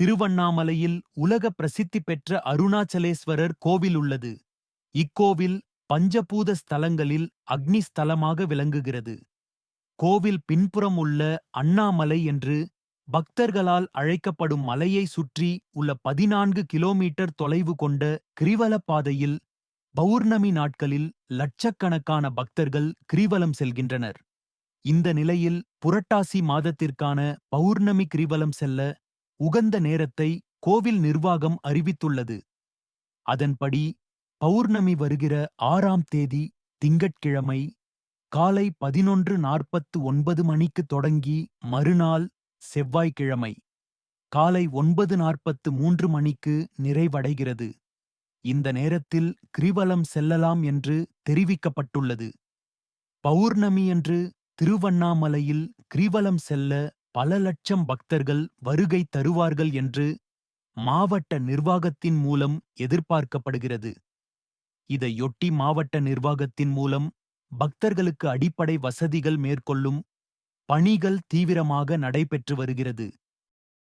திருவண்ணாமலையில் உலக பிரசித்தி பெற்ற அருணாச்சலேஸ்வரர் கோவில் உள்ளது. இக்கோவில் பஞ்சபூத ஸ்தலங்களில் அக்னி ஸ்தலமாக விளங்குகிறது. கோவில் பின்புறம் உள்ள அண்ணாமலை என்று பக்தர்களால் அழைக்கப்படும் மலையை சுற்றி உள்ள 14 கிலோமீட்டர் தொலைவு கொண்ட கிரிவல பாதையில் பௌர்ணமி நாட்களில் லட்சக்கணக்கான பக்தர்கள் கிரிவலம் செல்கின்றனர். இந்த நிலையில் புரட்டாசி மாதத்திற்கான பௌர்ணமி கிரிவலம் செல்ல உகந்த நேரத்தை கோவில் நிர்வாகம் அறிவித்துள்ளது. அதன்படி பௌர்ணமி வருகிற 6ஆம் தேதி திங்கட்கிழமை காலை 11:49 மணிக்கு தொடங்கி மறுநாள் செவ்வாய்க்கிழமை காலை 9:43 மணிக்கு நிறைவடைகிறது. இந்த நேரத்தில் கிரிவலம் செல்லலாம் என்று தெரிவிக்கப்பட்டுள்ளது. பௌர்ணமியன்று திருவண்ணாமலையில் கிரிவலம் செல்ல பல லட்சம் பக்தர்கள் வருகை தருவார்கள் என்று மாவட்ட நிர்வாகத்தின் மூலம் எதிர்பார்க்கப்படுகிறது. இதையொட்டி மாவட்ட நிர்வாகத்தின் மூலம் பக்தர்களுக்கு அடிப்படை வசதிகள் மேற்கொள்ளும் பணிகள் தீவிரமாக நடைபெற்று வருகிறது.